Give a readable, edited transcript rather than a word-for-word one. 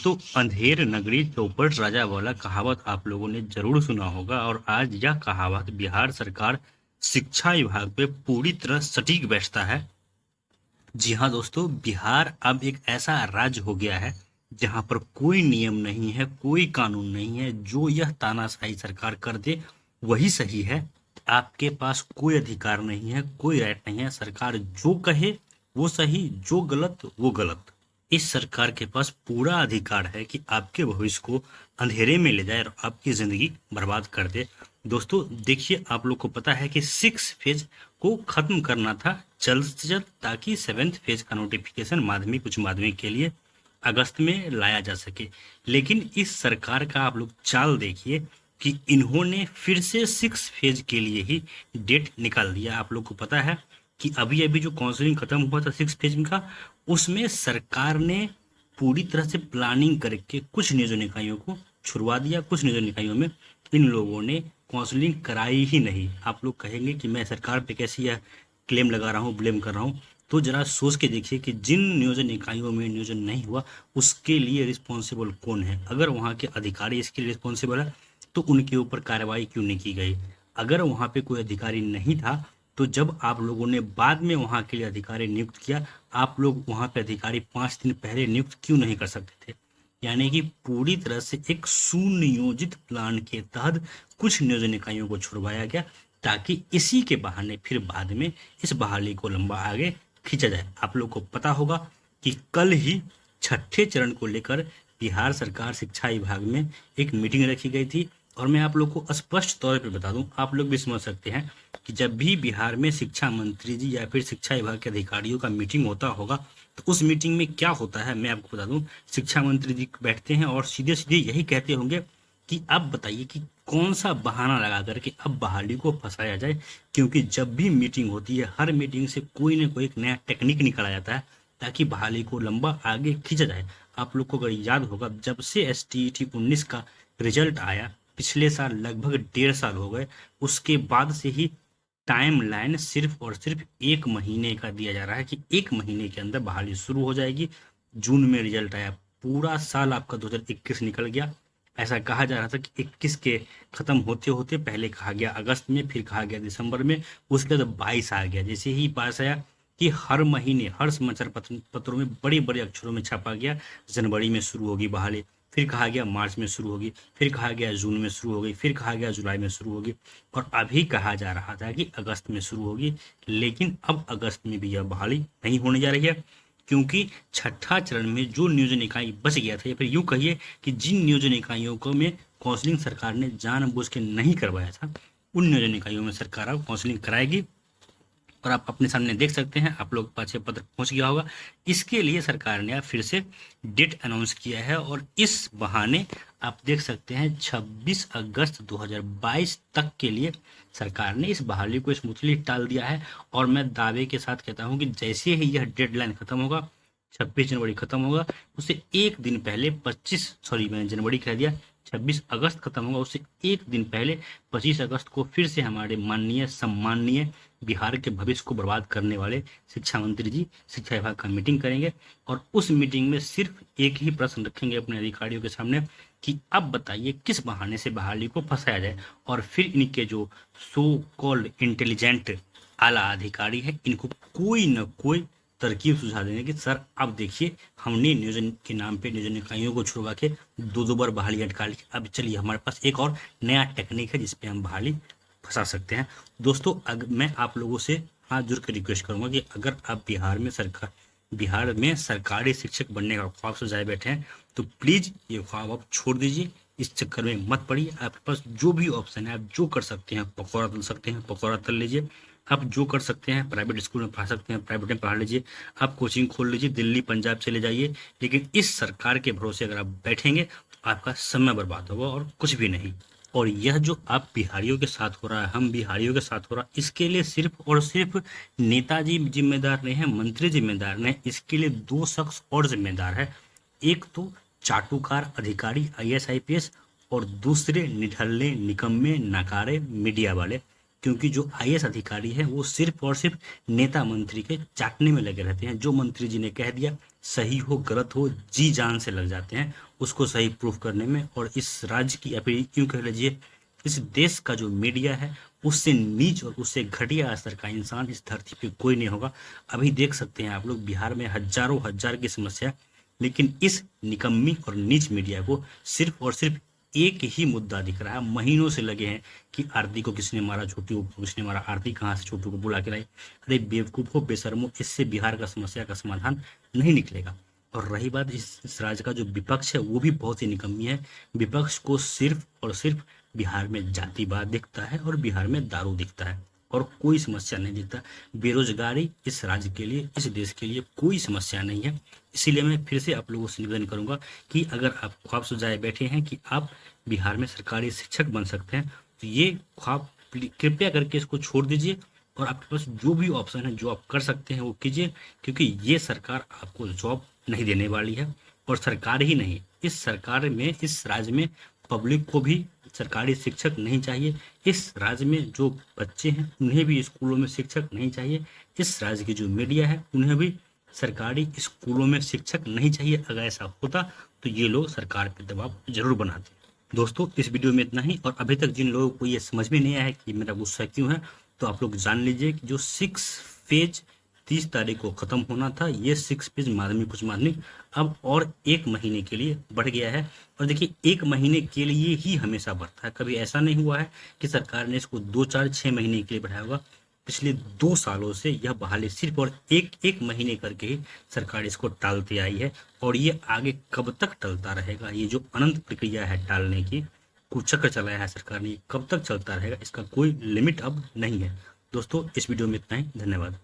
दोस्तों, अंधेर नगरी चौपट राजा वाला कहावत आप लोगों ने जरूर सुना होगा और आज यह कहावत बिहार सरकार शिक्षा विभाग पे पूरी तरह सटीक बैठता है। जी हाँ दोस्तों, बिहार अब एक ऐसा राज्य हो गया है जहाँ पर कोई नियम नहीं है, कोई कानून नहीं है। जो यह तानाशाही सरकार कर दे वही सही है। आपके पास कोई अधिकार नहीं है, कोई राइट नहीं है। सरकार जो कहे वो सही, जो गलत वो गलत। इस सरकार के पास पूरा अधिकार है कि आपके भविष्य को अंधेरे में ले जाए और आपकी जिंदगी बर्बाद कर दे। दोस्तों देखिए, आप लोग को पता है कि 6 फेज को खत्म करना था जल्द से जल्द, ताकि 7th फेज का नोटिफिकेशन माध्यमिक उच्च माध्यमिक के लिए अगस्त में लाया जा सके। लेकिन इस सरकार का आप लोग चाल देखिए कि इन्होंने फिर से 6 फेज के लिए ही डेट निकाल दिया। आप लोग को पता है कि अभी अभी जो काउंसलिंग खत्म हुआ था 6 फेज का, उसमें सरकार ने पूरी तरह से प्लानिंग करके कुछ नियोजन इकाइयों को छुड़वा दिया। कुछ नियोजन इकाइयों में इन लोगों ने काउंसलिंग कराई ही नहीं। आप लोग कहेंगे कि मैं सरकार पे कैसे यह क्लेम लगा रहा हूँ, ब्लेम कर रहा हूँ, तो जरा सोच के देखिए कि जिन नियोजन इकाइयों में नियोजन नहीं हुआ उसके लिए रिस्पॉन्सिबल कौन है। अगर वहाँ के अधिकारी इसके लिए रिस्पॉन्सिबल है तो उनके ऊपर कार्रवाई क्यों नहीं की गई। अगर वहाँ पे कोई अधिकारी नहीं था तो जब आप लोगों ने बाद में वहाँ के लिए अधिकारी नियुक्त किया, आप लोग वहाँ पे अधिकारी 5 दिन पहले नियुक्त क्यों नहीं कर सकते थे। यानी कि पूरी तरह से एक सुनियोजित प्लान के तहत कुछ नियोजन इकाइयों को छुड़वाया गया, ताकि इसी के बहाने फिर बाद में इस बहाली को लंबा आगे खींचा जाए। आप लोग को पता होगा कि कल ही 6ठे चरण को लेकर बिहार सरकार शिक्षा विभाग में एक मीटिंग रखी गई थी। और मैं आप लोग को स्पष्ट तौर पर बता दूं, आप लोग भी समझ सकते हैं कि जब भी बिहार में शिक्षा मंत्री जी या फिर शिक्षा विभाग के अधिकारियों का मीटिंग होता होगा तो उस मीटिंग में क्या होता है मैं आपको बता दूं। शिक्षा मंत्री जी बैठते हैं और सीधे सीधे यही कहते होंगे कि अब बताइए कि कौन सा बहाना लगा करके अब बहाली को फंसाया जाए। क्योंकि जब भी मीटिंग होती है, हर मीटिंग से कोई ना कोई एक नया टेक्निक निकाला जाता है ताकि बहाली को लंबा आगे खींचा जाए। आप लोग को अगर याद होगा, जब से STET 19 का रिजल्ट आया, पिछले साल लगभग 1.5 साल हो गए, उसके बाद से ही टाइम लाइन सिर्फ और सिर्फ 1 महीने का दिया जा रहा है कि 1 महीने के अंदर बहाली शुरू हो जाएगी। जून में रिजल्ट आया, पूरा साल आपका 2021 निकल गया। ऐसा कहा जा रहा था कि 21 के खत्म होते होते पहले कहा गया अगस्त में, फिर कहा गया दिसंबर में, उसके बाद 22 आ गया। जैसे ही पास आया कि हर महीने हर समाचार पत्रों में बड़े बड़े अक्षरों में छापा गया जनवरी में शुरू होगी बहाली, फिर कहा गया मार्च में शुरू होगी, फिर कहा गया जून में शुरू होगी, फिर कहा गया जुलाई में शुरू होगी, और अभी कहा जा रहा था कि अगस्त में शुरू होगी। लेकिन अब अगस्त में भी यह बहाली नहीं होने जा रही है, क्योंकि 6ठा चरण में जो नियोजन इकाई बच गया था, या फिर यूं कहिए कि जिन नियोजन इकाइयों को में काउंसलिंग सरकार ने जानबूझ के नहीं करवाया था, उन नियोजन इकाइयों में सरकार अब काउंसलिंग कराएगी। और आप अपने सामने देख सकते हैं, आप लोग के पास ये पत्र पहुंच गया होगा। इसके लिए सरकार ने फिर से डेट अनाउंस किया है और इस बहाने आप देख सकते हैं 26 अगस्त 2022 तक के लिए सरकार ने इस बहाली को स्मूथली टाल दिया है। और मैं दावे के साथ कहता हूं कि जैसे ही यह डेडलाइन खत्म होगा, 26 जनवरी खत्म होगा, उससे एक दिन पहले 25 सॉरी मैंने जनवरी कह दिया, 26 अगस्त खत्म होगा, उससे एक दिन पहले 25 अगस्त को फिर से हमारे माननीय सम्माननीय बिहार के भविष्य को बर्बाद करने वाले शिक्षा मंत्री जी शिक्षा विभाग का मीटिंग करेंगे। और उस मीटिंग में सिर्फ एक ही प्रश्न रखेंगे अपने अधिकारियों के सामने कि अब बताइए किस बहाने से बहाली को फंसाया जाए। और फिर इनके जो सो कॉल्ड इंटेलिजेंट आला अधिकारी है, इनको कोई न कोई तरकीब सुझा देंगे कि सर अब देखिए, हमने नियोजन के नाम पे नियोजन इकाइयों को छुड़वा के दो बार बहाली अटका ली, अब चलिए हमारे पास एक और नया टेक्निक है जिसपे हम बहाली फंसा सकते हैं। दोस्तों मैं आप लोगों से हाथ जोड़ कर रिक्वेस्ट करूंगा कि अगर आप बिहार में सरकारी शिक्षक बनने का ख्वाब सजाए बैठे हैं तो प्लीज ये ख्वाब आप छोड़ दीजिए, इस चक्कर में मत पड़िए। आपके पास जो भी ऑप्शन है, आप जो कर सकते हैं, पकौड़ा तल सकते हैं, पकौड़ा तल लीजिए। आप जो कर सकते हैं, प्राइवेट स्कूल में पढ़ा सकते हैं, प्राइवेट में पढ़ा लीजिए, आप कोचिंग खोल लीजिए, दिल्ली पंजाब चले जाइए। लेकिन इस सरकार के भरोसे अगर आप बैठेंगे तो आपका समय बर्बाद होगा और कुछ भी नहीं। और यह जो आप बिहारियों के साथ हो रहा है, हम बिहारियों के साथ हो रहा है, इसके लिए सिर्फ और सिर्फ नेताजी जिम्मेदार नहीं है, मंत्री जिम्मेदार नहीं, इसके लिए 2 शख्स और जिम्मेदार है। एक तो चाटुकार अधिकारी IAS IPS, और दूसरे निठल्ले निकम्मे नकारे मीडिया वाले। क्योंकि जो आईएएस अधिकारी हैं वो सिर्फ और सिर्फ नेता मंत्री के चाटने में लगे रहते हैं। जो मंत्री जी ने कह दिया, सही हो गलत हो, जी जान से लग जाते हैं उसको सही प्रूफ करने में। और इस राज्य की या फिर यूं कह लीजिए इस देश का जो मीडिया है उससे नीच और उससे घटिया स्तर का इंसान इस धरती पे कोई नहीं होगा। अभी देख सकते हैं आप लोग बिहार में हजारों हजार की समस्या, लेकिन इस निकम्मी और नीच मीडिया को सिर्फ और सिर्फ एक ही मुद्दा दिख रहा है। महीनों से लगे हैं कि आरती को किसने मारा, छोटू को किसने मारा, आरती कहाँ से छोटू को बुला के लाई। अरे बेवकूफ़ हो, बेशर्मो, इससे बिहार का समस्या का समाधान नहीं निकलेगा। और रही बात इस राज्य का जो विपक्ष है वो भी बहुत ही निकम्मी है। विपक्ष को सिर्फ और सिर्फ बिहार में जातिवाद दिखता है और बिहार में दारू दिखता है और कोई समस्या नहीं दिखता। बेरोजगारी इस राज्य के लिए, इस देश के लिए कोई समस्या नहीं है। इसीलिए मैं फिर से आप लोगों से निवेदन करूंगा कि अगर आप ख्वाब सजाए बैठे हैं कि आप बिहार में सरकारी शिक्षक बन सकते हैं तो ये ख्वाब कृपया करके इसको छोड़ दीजिए और आपके पास जो भी ऑप्शन है जो आप कर सकते हैं वो कीजिए, क्योंकि ये सरकार आपको जॉब नहीं देने वाली है। और सरकार ही नहीं, इस सरकार में, इस राज्य में पब्लिक को भी सरकारी शिक्षक नहीं चाहिए। इस राज्य में जो बच्चे हैं उन्हें भी स्कूलों में शिक्षक नहीं चाहिए। इस राज्य की जो मीडिया है उन्हें भी सरकारी स्कूलों में शिक्षक नहीं चाहिए। अगर ऐसा होता तो ये लोग सरकार पर दबाव जरूर बनाते। दोस्तों इस वीडियो में इतना ही। और अभी तक जिन लोगों को ये समझ में नहीं आया है कि मेरा गुस्सा क्यों है, तो आप लोग जान लीजिए कि जो 6 फेज 30 तारीख को खत्म होना था, ये 6 फेज माध्यमिक उच्च माध्यमिक अब और 1 महीने के लिए बढ़ गया है। और देखिए 1 महीने के लिए ही हमेशा बढ़ता है, कभी ऐसा नहीं हुआ है कि सरकार ने इसको 2, 4, 6 महीने के लिए बढ़ाया होगा। पिछले 2 सालों से यह बहाली सिर्फ और एक महीने करके ही सरकार इसको टालती आई है। और ये आगे कब तक टलता रहेगा, ये जो अनंत प्रक्रिया है टालने की, कुचक्र चलाया है सरकार ने, कब तक चलता रहेगा इसका कोई लिमिट अब नहीं है। दोस्तों इस वीडियो में इतना ही, धन्यवाद।